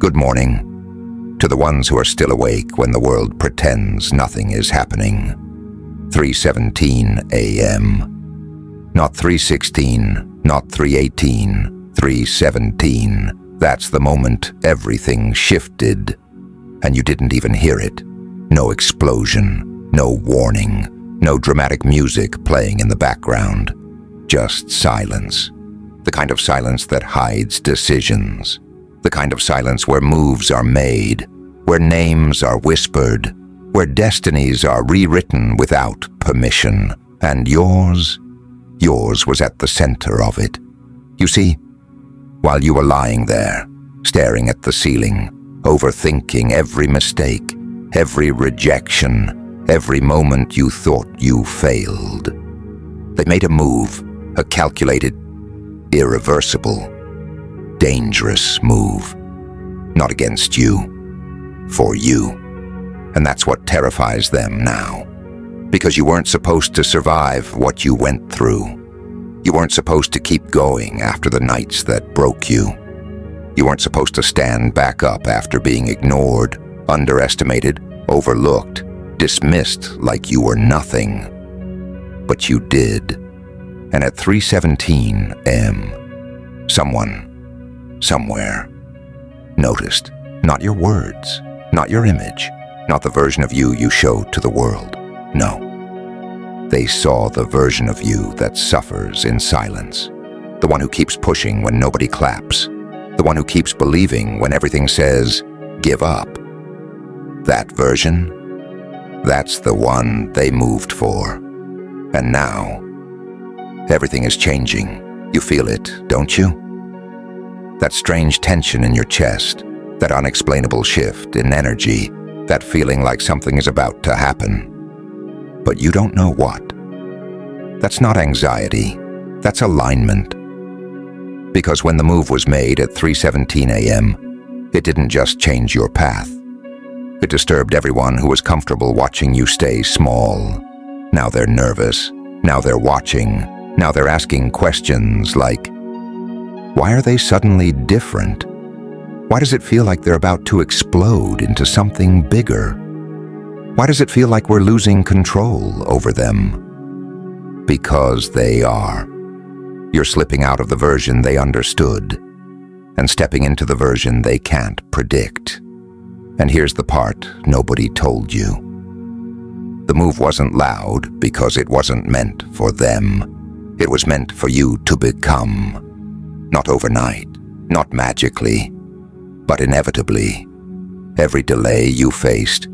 Good morning to the ones who are still awake when the world pretends nothing is happening. 3:17 a.m. Not 3:16, not 3:18, 3:17. That's the moment everything shifted, and you didn't even hear it. No explosion, no warning, no dramatic music playing in the background. Just silence. The kind of silence that hides decisions. The kind of silence where moves are made, where names are whispered, where destinies are rewritten without permission. And yours was at the center of it. You see, while you were lying there, staring at the ceiling, overthinking every mistake, every rejection, every moment you thought you failed, they made a move, a calculated, irreversible, dangerous move. Not against you, for you. And that's what terrifies them now. Because you weren't supposed to survive what you went through. You weren't supposed to keep going after the nights that broke you. You weren't supposed to stand back up after being ignored, underestimated, overlooked, dismissed like you were nothing. But you did. And at 3:17 a.m., someone, somewhere, noticed. Not your words, not your image, not the version of you showed to the world. No. They saw the version of you that suffers in silence. The one who keeps pushing when nobody claps. The one who keeps believing when everything says, give up. That version, that's the one they moved for. And now, everything is changing. You feel it, don't you? That strange tension in your chest, that unexplainable shift in energy, that feeling like something is about to happen. But you don't know what. That's not anxiety, that's alignment. Because when the move was made at 3:17 a.m., it didn't just change your path. It disturbed everyone who was comfortable watching you stay small. Now they're nervous, now they're watching, now they're asking questions like, why are they suddenly different? Why does it feel like they're about to explode into something bigger? Why does it feel like we're losing control over them? Because they are. You're slipping out of the version they understood and stepping into the version they can't predict. And here's the part nobody told you. The move wasn't loud because it wasn't meant for them. It was meant for you to become. Not overnight, not magically, but inevitably. Every delay you faced,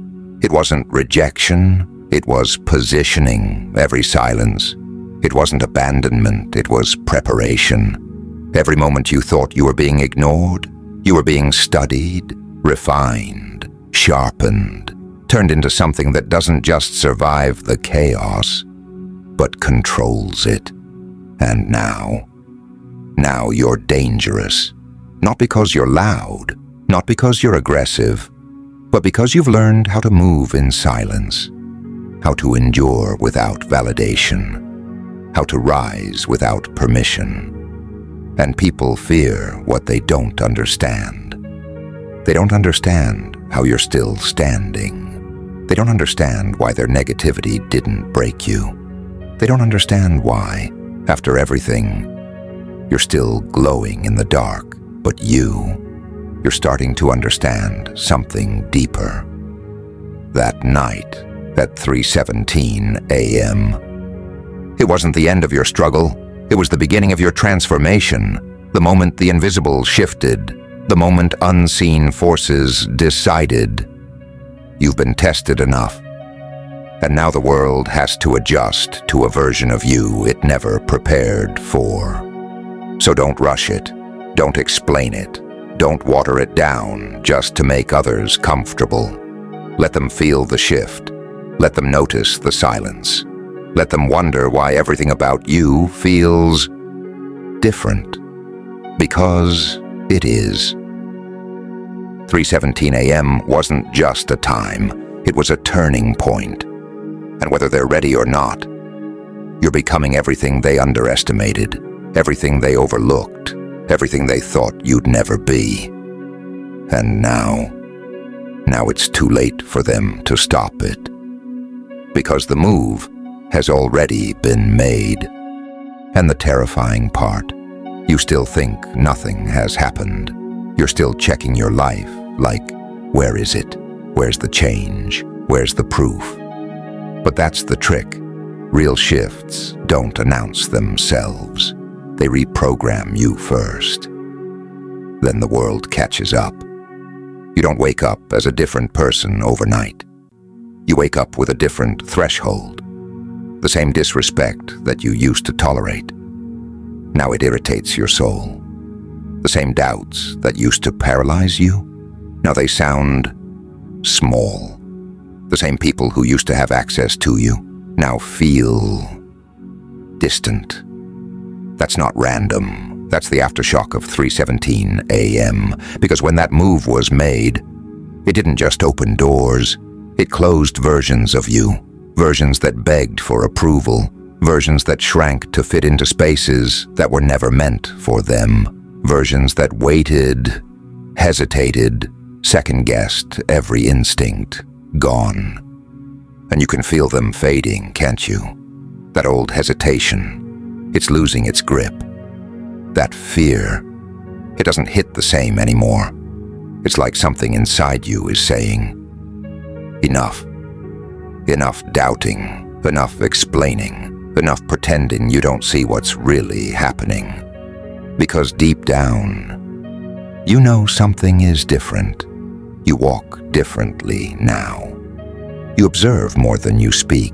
it wasn't rejection, it was positioning. Every silence, it wasn't abandonment, it was preparation. Every moment you thought you were being ignored, you were being studied, refined, sharpened, turned into something that doesn't just survive the chaos, but controls it. And now you're dangerous. Not because you're loud, not because you're aggressive, but because you've learned how to move in silence, how to endure without validation, how to rise without permission. And people fear what they don't understand. They don't understand how you're still standing. They don't understand why their negativity didn't break you. They don't understand why, after everything, you're still glowing in the dark, but you're starting to understand something deeper. That night at 3:17 a.m., it wasn't the end of your struggle, it was the beginning of your transformation, the moment the invisible shifted, the moment unseen forces decided. You've been tested enough, and now the world has to adjust to a version of you it never prepared for. So don't rush it, don't explain it, don't water it down just to make others comfortable. Let them feel the shift, let them notice the silence, let them wonder why everything about you feels different. Because it is. 3:17 a.m. wasn't just a time, it was a turning point. And whether they're ready or not, you're becoming everything they underestimated, everything they overlooked, everything they thought you'd never be. And now it's too late for them to stop it. Because the move has already been made. And the terrifying part, you still think nothing has happened. You're still checking your life, like, where is it? Where's the change? Where's the proof? But that's the trick. Real shifts don't announce themselves. They reprogram you first. Then the world catches up. You don't wake up as a different person overnight. You wake up with a different threshold. The same disrespect that you used to tolerate. Now it irritates your soul. The same doubts that used to paralyze you. Now they sound small. The same people who used to have access to you now feel distant. That's not random. That's the aftershock of 3:17 a.m. Because when that move was made, it didn't just open doors. It closed versions of you. Versions that begged for approval. Versions that shrank to fit into spaces that were never meant for them. Versions that waited, hesitated, second-guessed every instinct. Gone. And you can feel them fading, can't you? That old hesitation. It's losing its grip. That fear. It doesn't hit the same anymore. It's like something inside you is saying, enough. Enough doubting. Enough explaining. Enough pretending you don't see what's really happening. Because deep down, you know something is different. You walk differently now. You observe more than you speak.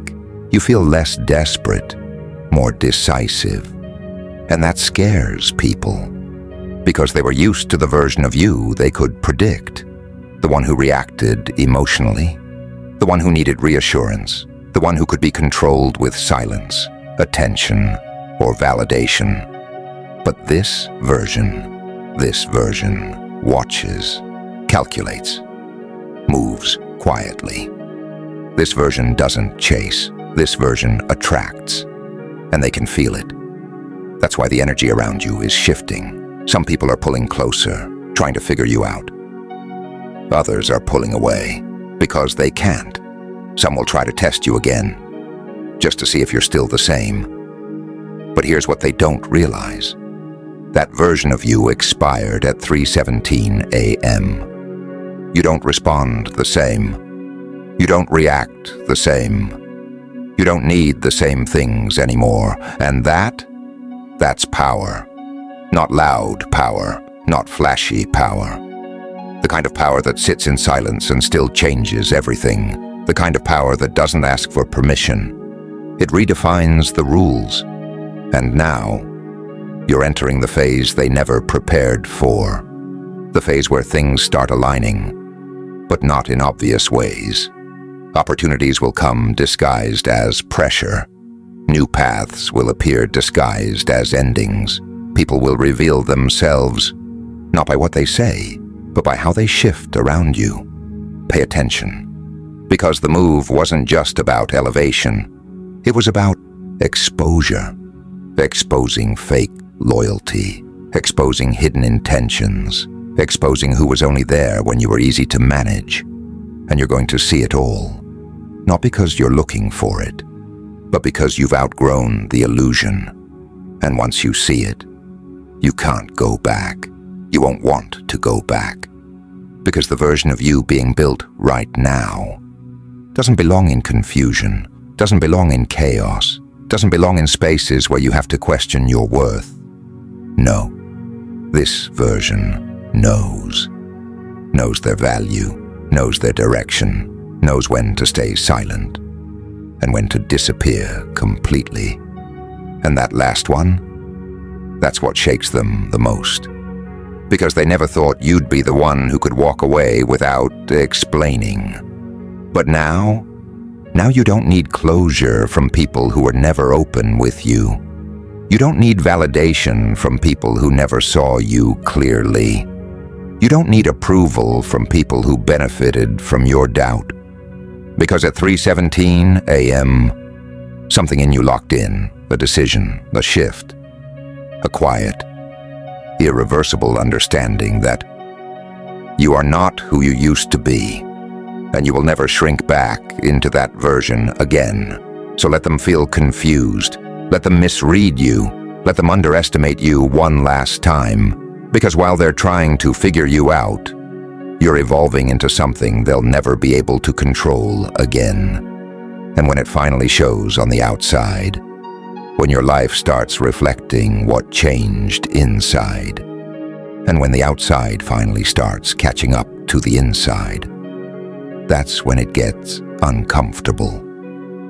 You feel less desperate, more decisive. And that scares people. Because they were used to the version of you they could predict. The one who reacted emotionally. The one who needed reassurance. The one who could be controlled with silence, attention, or validation. But this version watches, calculates, moves quietly. This version doesn't chase. This version attracts. And they can feel it. That's why the energy around you is shifting. Some people are pulling closer, trying to figure you out. Others are pulling away because they can't. Some will try to test you again, just to see if you're still the same. But here's what they don't realize. That version of you expired at 3:17 a.m. You don't respond the same. You don't react the same. You don't need the same things anymore. And that's power. Not loud power, not flashy power. The kind of power that sits in silence and still changes everything. The kind of power that doesn't ask for permission. It redefines the rules. And now, you're entering the phase they never prepared for. The phase where things start aligning, but not in obvious ways. Opportunities will come disguised as pressure. New paths will appear disguised as endings. People will reveal themselves, not by what they say, but by how they shift around you. Pay attention. Because the move wasn't just about elevation. It was about exposure. Exposing fake loyalty. Exposing hidden intentions. Exposing who was only there when you were easy to manage. And you're going to see it all. Not because you're looking for it, but because you've outgrown the illusion. And once you see it, you can't go back. You won't want to go back. Because the version of you being built right now doesn't belong in confusion, doesn't belong in chaos, doesn't belong in spaces where you have to question your worth. No, this version knows. Knows their value, knows their direction, knows when to stay silent, and when to disappear completely. And that last one, that's what shakes them the most. Because they never thought you'd be the one who could walk away without explaining. But now you don't need closure from people who were never open with you. You don't need validation from people who never saw you clearly. You don't need approval from people who benefited from your doubt. Because at 3:17 a.m., something in you locked in, a decision, a shift, a quiet, irreversible understanding that You are not who you used to be, and you will never shrink back into that version again. So let them feel confused. Let them misread you. Let them underestimate you one last time. Because while they're trying to figure you out, you're evolving into something they'll never be able to control again. And when it finally shows on the outside, when your life starts reflecting what changed inside, and when the outside finally starts catching up to the inside, that's when it gets uncomfortable.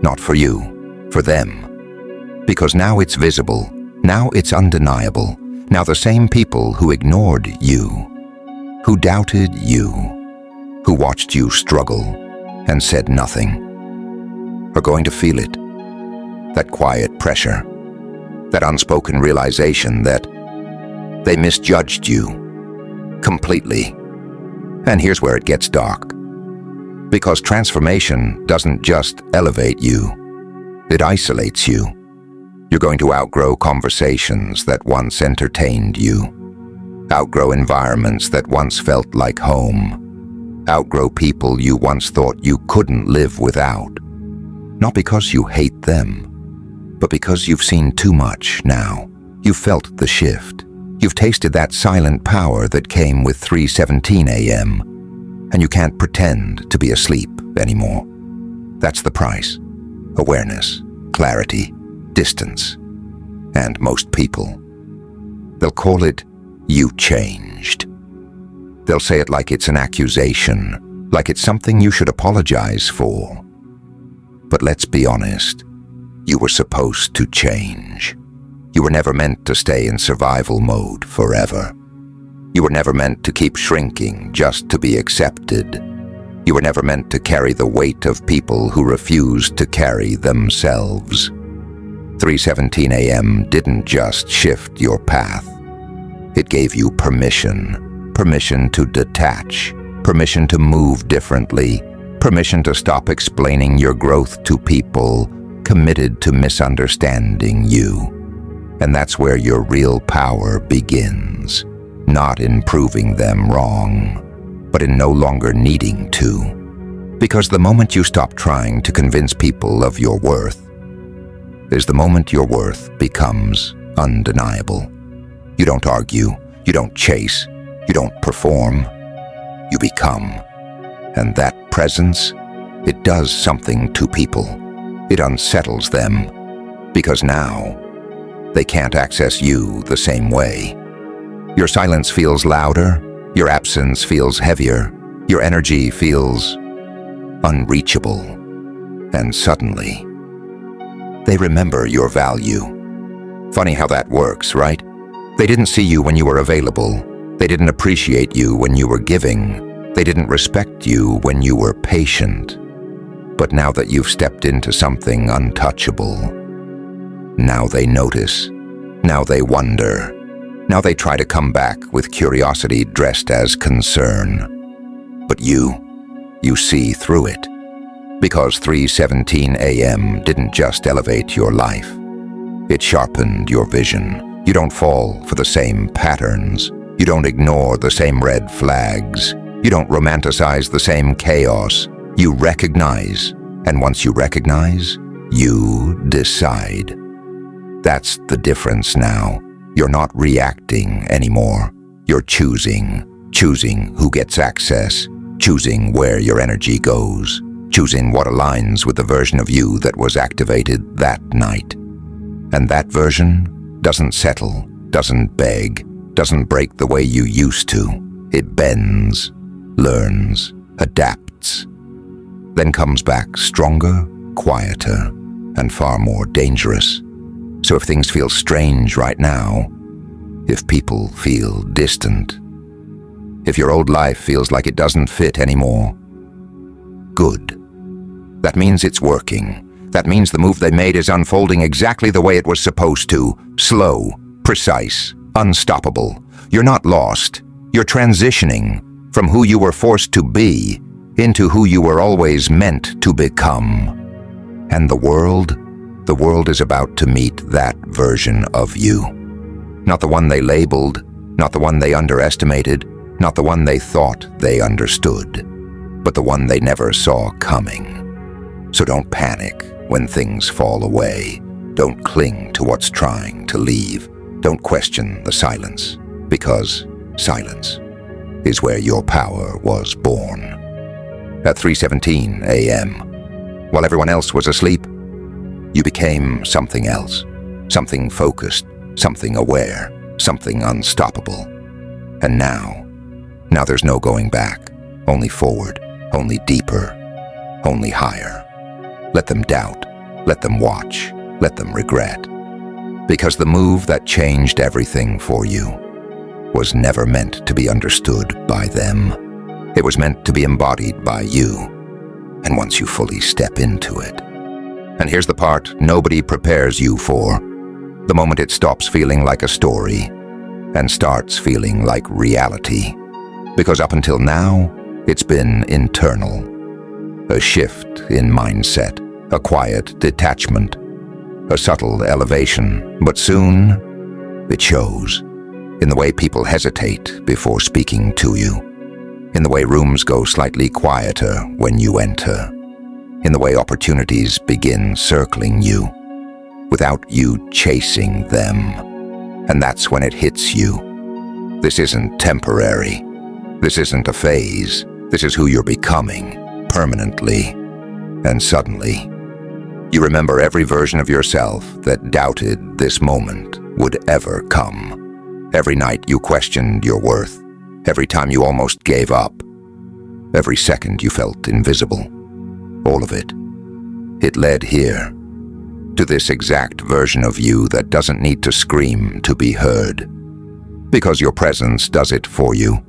Not for you, for them. Because now it's visible, now it's undeniable. Now the same people who ignored you, who doubted you, who watched you struggle and said nothing, are going to feel it. That quiet pressure, that unspoken realization that they misjudged you completely. And here's where it gets dark. Because transformation doesn't just elevate you, it isolates you. You're going to outgrow conversations that once entertained you, outgrow environments that once felt like home, outgrow people you once thought you couldn't live without. Not because you hate them, but because you've seen too much now. You've felt the shift. You've tasted that silent power that came with 3:17 a.m., and you can't pretend to be asleep anymore. That's the price. Awareness, clarity, distance. And most people, they'll call it, you changed. They'll say it like it's an accusation, like it's something you should apologize for. But let's be honest, you were supposed to change. You were never meant to stay in survival mode forever. You were never meant to keep shrinking just to be accepted. You were never meant to carry the weight of people who refused to carry themselves. 3:17 a.m. didn't just shift your path. It gave you permission. Permission to detach. Permission to move differently. Permission to stop explaining your growth to people committed to misunderstanding you. And that's where your real power begins. Not in proving them wrong, but in no longer needing to. Because the moment you stop trying to convince people of your worth is the moment your worth becomes undeniable. You don't argue, you don't chase, you don't perform, you become. And that presence, it does something to people. It unsettles them, because now they can't access you the same way. Your silence feels louder, your absence feels heavier, your energy feels unreachable. And suddenly, they remember your value. Funny how that works, right? They didn't see you when you were available. They didn't appreciate you when you were giving. They didn't respect you when you were patient. But now that you've stepped into something untouchable, now they notice. Now they wonder. Now they try to come back with curiosity dressed as concern. But you see through it. Because 3:17 a.m. didn't just elevate your life. It sharpened your vision. You don't fall for the same patterns. You don't ignore the same red flags. You don't romanticize the same chaos. You recognize. And once you recognize, you decide. That's the difference now. You're not reacting anymore. You're choosing. Choosing who gets access. Choosing where your energy goes. Choosing what aligns with the version of you that was activated that night. And that version doesn't settle, doesn't beg, doesn't break the way you used to. It bends, learns, adapts, then comes back stronger, quieter, and far more dangerous. So if things feel strange right now, if people feel distant, if your old life feels like it doesn't fit anymore, good. That means it's working. That means the move they made is unfolding exactly the way it was supposed to. Slow, precise, unstoppable. You're not lost. You're transitioning from who you were forced to be into who you were always meant to become. And the world is about to meet that version of you. Not the one they labeled, not the one they underestimated, Not the one they thought they understood, but the one they never saw coming. So don't panic when things fall away. Don't cling to what's trying to leave. Don't question the silence, because silence is where your power was born. At 3:17 a.m., while everyone else was asleep, you became something else, something focused, something aware, something unstoppable. And now there's no going back, only forward, only deeper, only higher. Let them doubt, let them watch, let them regret. Because the move that changed everything for you was never meant to be understood by them. It was meant to be embodied by you. And once you fully step into it. And here's the part nobody prepares you for. The moment it stops feeling like a story and starts feeling like reality. Because up until now, it's been internal. A shift in mindset, a quiet detachment, a subtle elevation. But soon, it shows in the way people hesitate before speaking to you. In the way rooms go slightly quieter when you enter. In the way opportunities begin circling you without you chasing them. And that's when it hits you. This isn't temporary. This isn't a phase. This is who you're becoming, permanently. And suddenly, you remember every version of yourself that doubted this moment would ever come. Every night you questioned your worth. Every time you almost gave up. Every second you felt invisible. All of it. It led here, to this exact version of you that doesn't need to scream to be heard. Because your presence does it for you.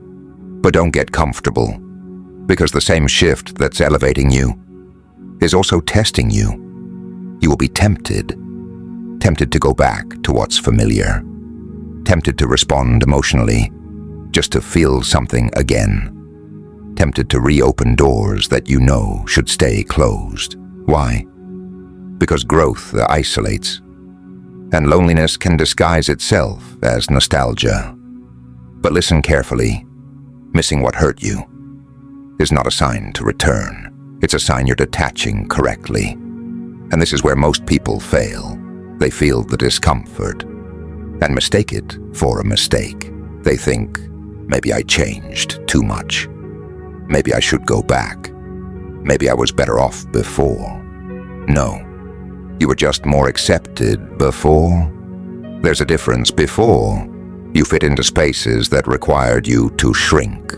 But don't get comfortable, because the same shift that's elevating you is also testing you. You will be tempted to go back to what's familiar, tempted to respond emotionally, just to feel something again, tempted to reopen doors that you know should stay closed. Why? Because growth isolates, and loneliness can disguise itself as nostalgia. But listen carefully. Missing what hurt you is not a sign to return. It's a sign you're detaching correctly. And this is where most people fail. They feel the discomfort and mistake it for a mistake. They think, maybe I changed too much. Maybe I should go back. Maybe I was better off before. No, you were just more accepted before. There's a difference. Before, you fit into spaces that required you to shrink.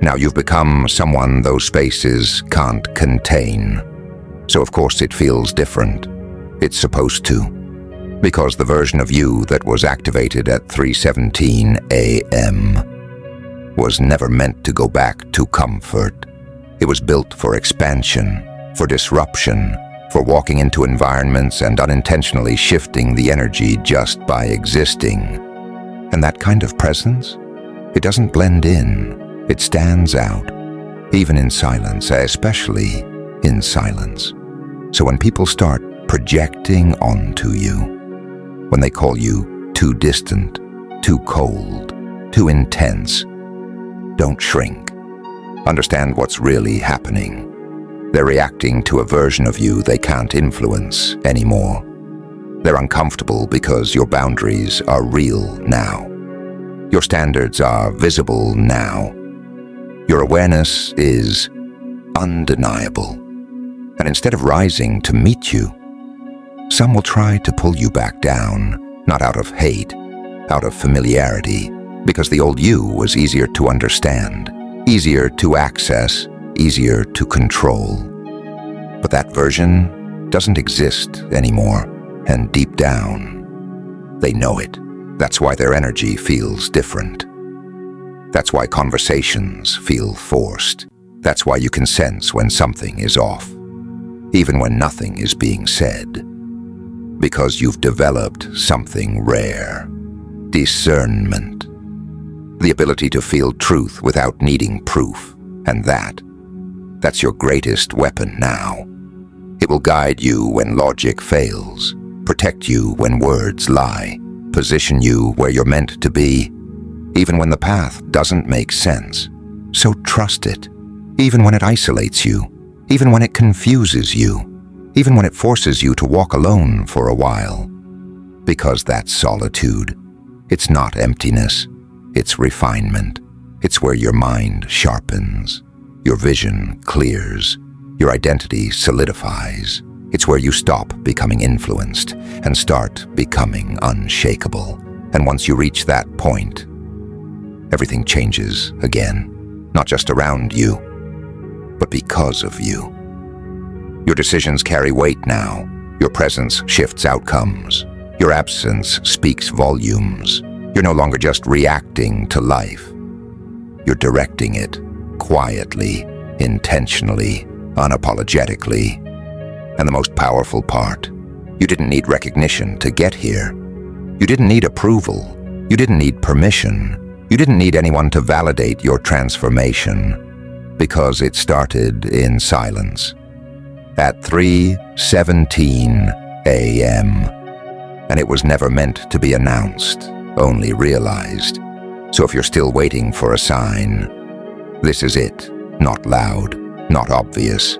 Now you've become someone those spaces can't contain. So of course it feels different. It's supposed to. Because the version of you that was activated at 3:17 a.m. was never meant to go back to comfort. It was built for expansion, for disruption, for walking into environments and unintentionally shifting the energy just by existing. And that kind of presence, it doesn't blend in. It stands out, even in silence, especially in silence. So when people start projecting onto you, when they call you too distant, too cold, too intense, don't shrink. Understand what's really happening. They're reacting to a version of you they can't influence anymore. They're uncomfortable because your boundaries are real now. Your standards are visible now. Your awareness is undeniable. And instead of rising to meet you, some will try to pull you back down, not out of hate, out of familiarity, because the old you was easier to understand, easier to access, easier to control. But that version doesn't exist anymore, and deep down, they know it. That's why their energy feels different. That's why conversations feel forced. That's why you can sense when something is off, even when nothing is being said. Because you've developed something rare. Discernment. The ability to feel truth without needing proof. And that's your greatest weapon now. It will guide you when logic fails, protect you when words lie, position you where you're meant to be, even when the path doesn't make sense. So trust it, even when it isolates you, even when it confuses you, even when it forces you to walk alone for a while. Because that's solitude. It's not emptiness, it's refinement. It's where your mind sharpens, your vision clears, your identity solidifies. It's where you stop becoming influenced and start becoming unshakable. And once you reach that point, everything changes again, not just around you, but because of you. Your decisions carry weight now. Your presence shifts outcomes. Your absence speaks volumes. You're no longer just reacting to life. You're directing it quietly, intentionally, unapologetically. And the most powerful part, you didn't need recognition to get here. You didn't need approval. You didn't need permission. You didn't need anyone to validate your transformation, because it started in silence. At 3:17 a.m. And it was never meant to be announced, only realized. So if you're still waiting for a sign, this is it. Not loud, not obvious,